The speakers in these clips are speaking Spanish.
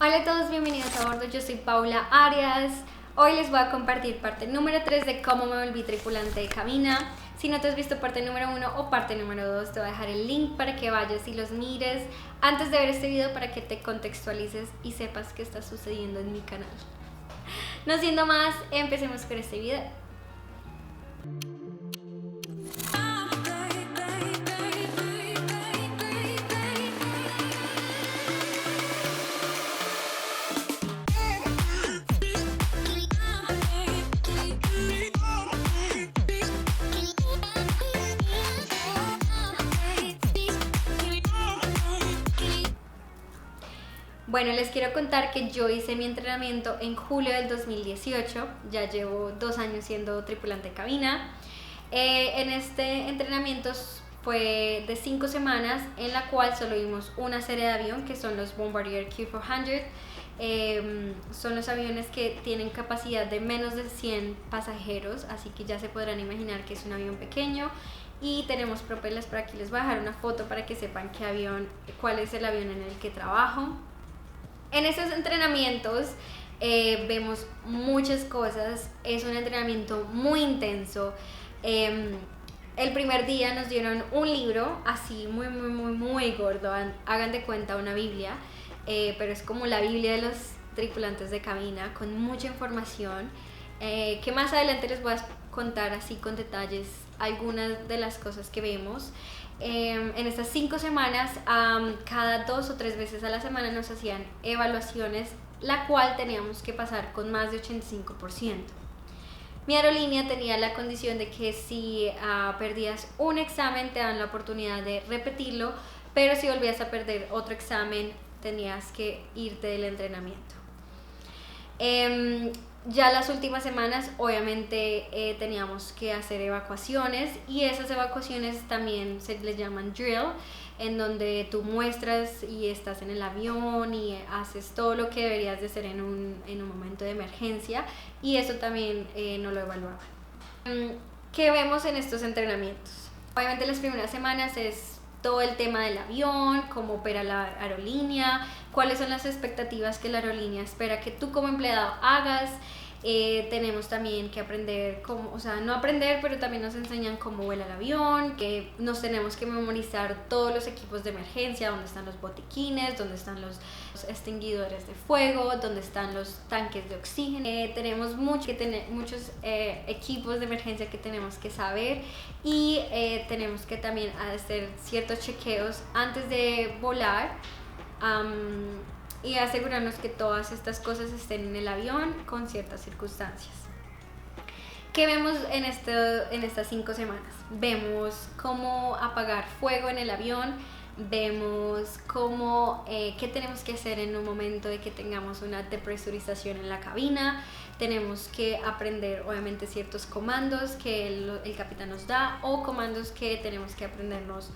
Hola a todos, bienvenidos a bordo, yo soy Paula Arias. Hoy les voy a compartir parte número 3 de cómo me volví tripulante de cabina. Si no te has visto parte número 1 o parte número 2, te voy a dejar el link para que vayas y los mires antes de ver este video para que te contextualices y sepas qué está sucediendo en mi canal. No siendo más, empecemos con este video. Bueno, les quiero contar que yo hice mi entrenamiento en julio del 2018, ya llevo 2 años siendo tripulante de cabina. En este entrenamiento fue de 5 semanas, en la cual solo vimos una serie de avión, que son los Bombardier Q400. Son los aviones que tienen capacidad de menos de 100 pasajeros, así que ya se podrán imaginar que es un avión pequeño. Y tenemos propelers, por aquí les voy a dejar una foto para que sepan cuál es el avión en el que trabajo. En estos entrenamientos vemos muchas cosas, es un entrenamiento muy intenso. El primer día nos dieron un libro así muy gordo, hagan de cuenta una Biblia, pero es como la Biblia de los tripulantes de cabina, con mucha información, que más adelante les voy a contar así con detalles algunas de las cosas que vemos. En estas 5 semanas, cada 2 o 3 veces a la semana nos hacían evaluaciones, la cual teníamos que pasar con más de 85%. Mi aerolínea tenía la condición de que si perdías un examen te dan la oportunidad de repetirlo, pero si volvías a perder otro examen tenías que irte del entrenamiento. Ya las últimas semanas obviamente teníamos que hacer evacuaciones, y esas evacuaciones también se les llaman drill, en donde tú muestras y estás en el avión y haces todo lo que deberías de hacer en un momento de emergencia, y eso también no lo evaluaban. ¿Qué vemos en estos entrenamientos? Obviamente las primeras semanas es todo el tema del avión, cómo opera la aerolínea, cuáles son las expectativas que la aerolínea espera que tú como empleado hagas. Tenemos también que aprender no aprender, pero también nos enseñan cómo vuela el avión, que nos tenemos que memorizar todos los equipos de emergencia, dónde están los botiquines, dónde están los extinguidores de fuego, dónde están los tanques de oxígeno. Tenemos muchos equipos de emergencia que tenemos que saber, y tenemos que también hacer ciertos chequeos antes de volar, y asegurarnos que todas estas cosas estén en el avión con ciertas circunstancias. ¿Qué vemos en estas 5 semanas? Vemos cómo apagar fuego en el avión, vemos qué tenemos que hacer en un momento de que tengamos una depresurización en la cabina. Tenemos que aprender obviamente ciertos comandos que el capitán nos da, o comandos que tenemos que aprendernos,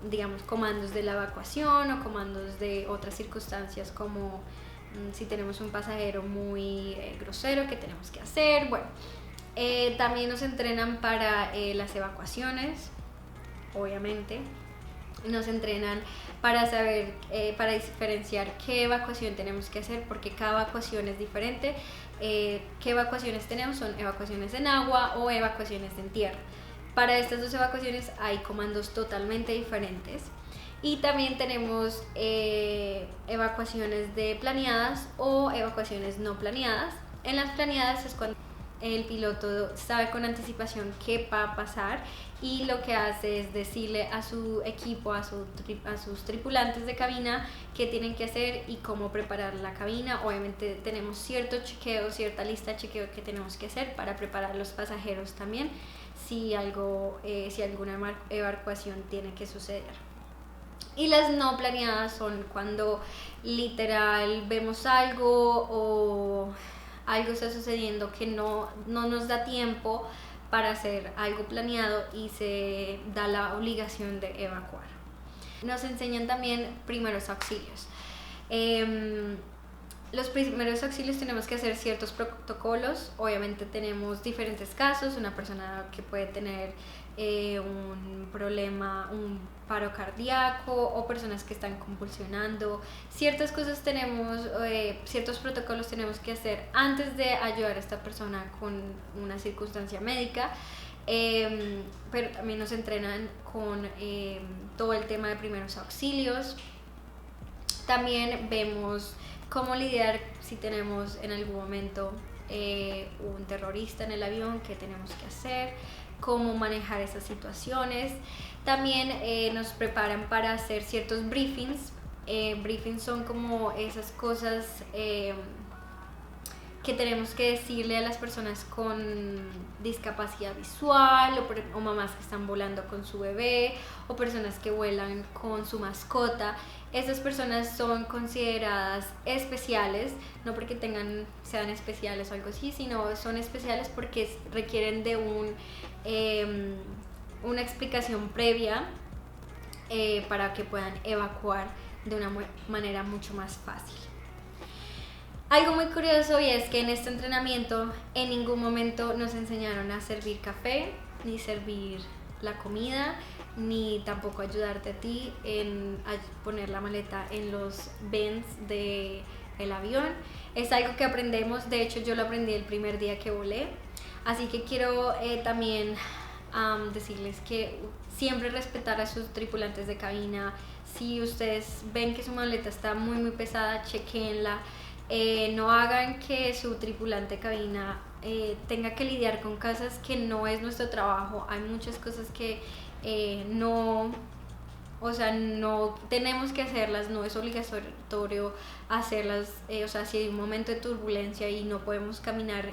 digamos comandos de la evacuación o comandos de otras circunstancias, como si tenemos un pasajero muy grosero, ¿qué tenemos que hacer? Bueno, también nos entrenan para las evacuaciones, obviamente. Nos entrenan para saber, para diferenciar qué evacuación tenemos que hacer, porque cada evacuación es diferente. ¿Qué evacuaciones tenemos? Son evacuaciones en agua o evacuaciones en tierra. Para estas 2 evacuaciones hay comandos totalmente diferentes. Y también tenemos evacuaciones planeadas o evacuaciones no planeadas. En las planeadas es cuando el piloto sabe con anticipación qué va a pasar, y lo que hace es decirle a su equipo, a sus tripulantes de cabina qué tienen que hacer y cómo preparar la cabina. Obviamente tenemos cierto chequeo, cierta lista de chequeo que tenemos que hacer para preparar a los pasajeros también, si alguna evacuación tiene que suceder. Y las no planeadas son cuando literal vemos algo o algo está sucediendo que no nos da tiempo para hacer algo planeado y se da la obligación de evacuar. Nos enseñan también primeros auxilios. los primeros auxilios tenemos que hacer ciertos protocolos. Obviamente tenemos diferentes casos, una persona que puede tener un problema, un paro cardíaco, o personas que están convulsionando. Ciertas cosas tenemos, ciertos protocolos tenemos que hacer antes de ayudar a esta persona con una circunstancia médica. Pero también nos entrenan con todo el tema de primeros auxilios. También vemos cómo lidiar si tenemos en algún momento un terrorista en el avión, qué tenemos que hacer, cómo manejar esas situaciones. También nos preparan para hacer ciertos briefings. Briefings son como esas cosas que tenemos que decirle a las personas con discapacidad visual, o mamás que están volando con su bebé, o personas que vuelan con su mascota. Estas personas son consideradas especiales, no porque sean especiales o algo así, sino son especiales porque requieren de una explicación previa para que puedan evacuar de una manera mucho más fácil. Algo muy curioso, y es que en este entrenamiento en ningún momento nos enseñaron a servir café, ni servir la comida, ni tampoco ayudarte a ti a poner la maleta en los bins del avión. Es algo que aprendemos, de hecho yo lo aprendí el primer día que volé, así que quiero también decirles que siempre respetar a sus tripulantes de cabina. Si ustedes ven que su maleta está muy muy pesada, chequéenla. No hagan que su tripulante de cabina tenga que lidiar con cosas que no es nuestro trabajo. Hay muchas cosas que no tenemos que hacerlas, no es obligatorio hacerlas. Si hay un momento de turbulencia y no podemos caminar,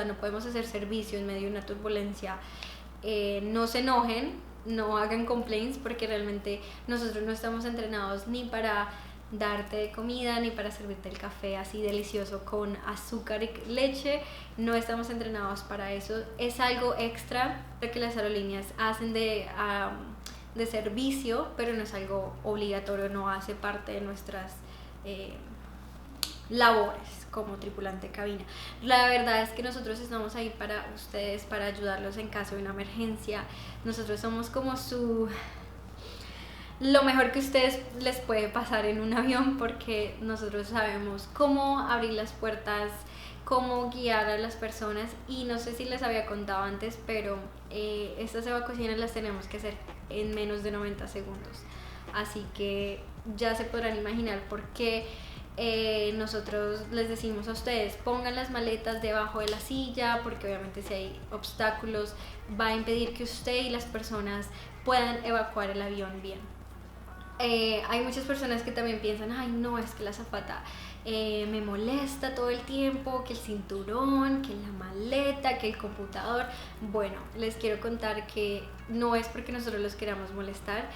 no podemos hacer servicio en medio de una turbulencia, no se enojen, no hagan complaints, porque realmente nosotros no estamos entrenados ni para darte comida ni para servirte el café así delicioso con azúcar y leche. No estamos entrenados para eso. Es algo extra que las aerolíneas hacen de servicio, pero no es algo obligatorio, no hace parte de nuestras labores como tripulante de cabina. La verdad es que nosotros estamos ahí para ustedes, para ayudarlos en caso de una emergencia. Nosotros somos como lo mejor que a ustedes les puede pasar en un avión, porque nosotros sabemos cómo abrir las puertas, cómo guiar a las personas. Y no sé si les había contado antes, pero estas evacuaciones las tenemos que hacer en menos de 90 segundos. Así que ya se podrán imaginar por qué nosotros les decimos a ustedes: pongan las maletas debajo de la silla, porque obviamente si hay obstáculos va a impedir que usted y las personas puedan evacuar el avión bien. Hay muchas personas que también piensan: ay no, es que la azafata me molesta todo el tiempo, que el cinturón, que la maleta, que el computador. Bueno, les quiero contar que no es porque nosotros los queramos molestar,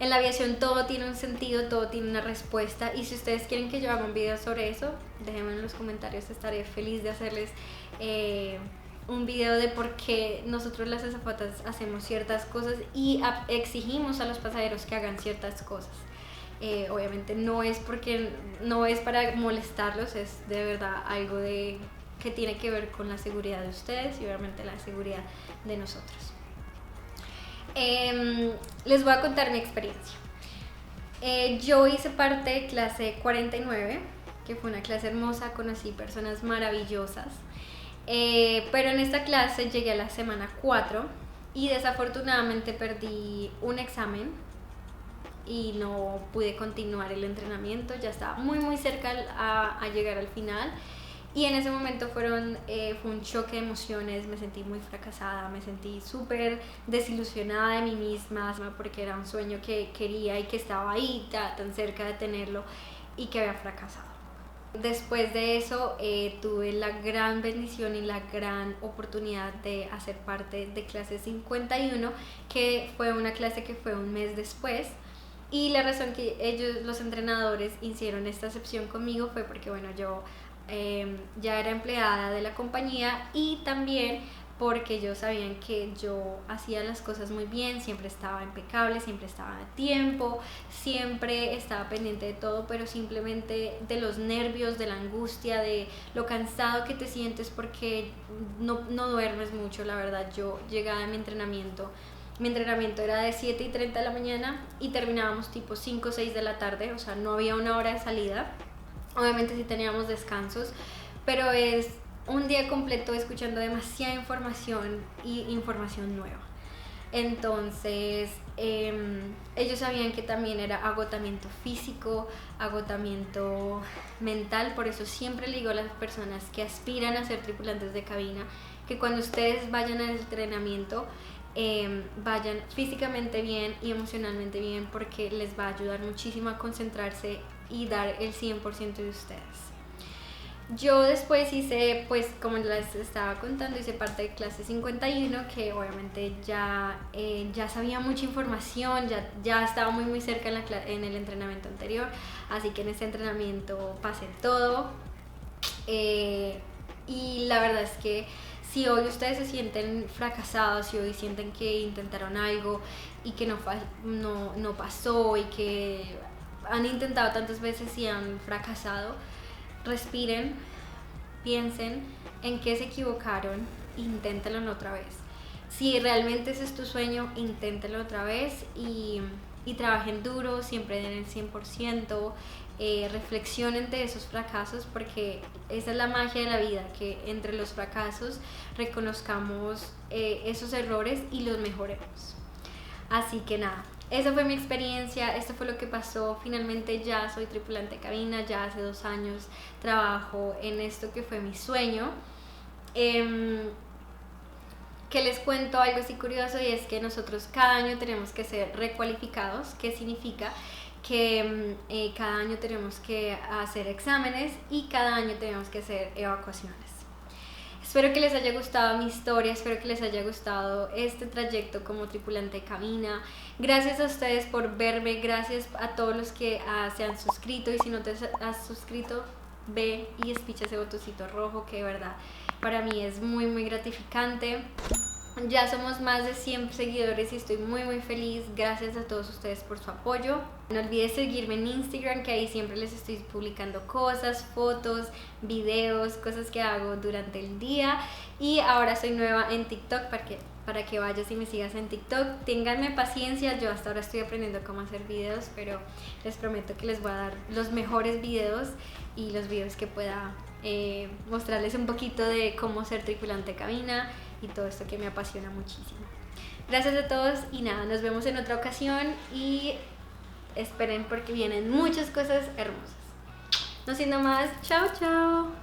en la aviación todo tiene un sentido, todo tiene una respuesta, y si ustedes quieren que yo haga un video sobre eso, déjenme en los comentarios, estaré feliz de hacerles un video de por qué nosotros las azafatas hacemos ciertas cosas y exigimos a los pasajeros que hagan ciertas cosas. Obviamente no es para molestarlos, es de verdad algo que tiene que ver con la seguridad de ustedes y obviamente la seguridad de nosotros. Les voy a contar mi experiencia. Yo hice parte de clase 49, que fue una clase hermosa, conocí personas maravillosas. Pero en esta clase llegué a la semana 4 y desafortunadamente perdí un examen y no pude continuar el entrenamiento. Ya estaba muy muy cerca a llegar al final, y en ese momento fue un choque de emociones. Me sentí muy fracasada, me sentí súper desilusionada de mí misma, porque era un sueño que quería y que estaba ahí tan cerca de tenerlo, y que había fracasado. Después de eso tuve la gran bendición y la gran oportunidad de hacer parte de clase 51, que fue una clase que fue un mes después. Y la razón que los entrenadores, hicieron esta excepción conmigo fue porque, bueno, yo ya era empleada de la compañía, y también porque ellos sabían que yo hacía las cosas muy bien, siempre estaba impecable, siempre estaba a tiempo, siempre estaba pendiente de todo, pero simplemente de los nervios, de la angustia, de lo cansado que te sientes porque no duermes mucho, la verdad. Yo llegaba a mi entrenamiento era de 7:30 de la mañana y terminábamos tipo 5 o 6 de la tarde, o sea, no había una hora de salida. Obviamente sí teníamos descansos, pero es un día completo escuchando demasiada información y información nueva. Entonces, ellos sabían que también era agotamiento físico, agotamiento mental, por eso siempre le digo a las personas que aspiran a ser tripulantes de cabina, que cuando ustedes vayan al entrenamiento, vayan físicamente bien y emocionalmente bien, porque les va a ayudar muchísimo a concentrarse y dar el 100% de ustedes. Yo después hice, pues como les estaba contando, hice parte de clase 51, que obviamente ya sabía mucha información, ya estaba muy cerca en el entrenamiento anterior, así que en ese entrenamiento pasé todo. Y la verdad es que si hoy ustedes se sienten fracasados, si hoy sienten que intentaron algo y que no pasó y que han intentado tantas veces y han fracasado, respiren, piensen en qué se equivocaron, inténtenlo otra vez. Si realmente ese es tu sueño, inténtenlo otra vez y trabajen duro, siempre den el 100%, reflexionen de esos fracasos, porque esa es la magia de la vida, que entre los fracasos reconozcamos esos errores y los mejoremos. Así que nada, esa fue mi experiencia, esto fue lo que pasó. Finalmente ya soy tripulante de cabina, ya hace 2 años trabajo en esto que fue mi sueño. Que les cuento algo así curioso, y es que nosotros cada año tenemos que ser recualificados. ¿Qué significa? Que cada año tenemos que hacer exámenes y cada año tenemos que hacer evacuaciones. Espero que les haya gustado mi historia, espero que les haya gustado este trayecto como tripulante de cabina. Gracias a ustedes por verme, gracias a todos los que se han suscrito, y si no te has suscrito, ve y espicha ese botoncito rojo, que de verdad para mí es muy gratificante. Ya somos más de 100 seguidores y estoy muy feliz. Gracias a todos ustedes por su apoyo. No olvides seguirme en Instagram, que ahí siempre les estoy publicando cosas, fotos, videos, cosas que hago durante el día. Y ahora soy nueva en TikTok, para que vayas y me sigas en TikTok. Ténganme paciencia, yo hasta ahora estoy aprendiendo cómo hacer videos, pero les prometo que les voy a dar los mejores videos y los videos que pueda mostrarles un poquito de cómo ser tripulante de cabina y todo esto que me apasiona muchísimo. Gracias a todos y nada, nos vemos en otra ocasión y esperen porque vienen muchas cosas hermosas. No siendo más, chao.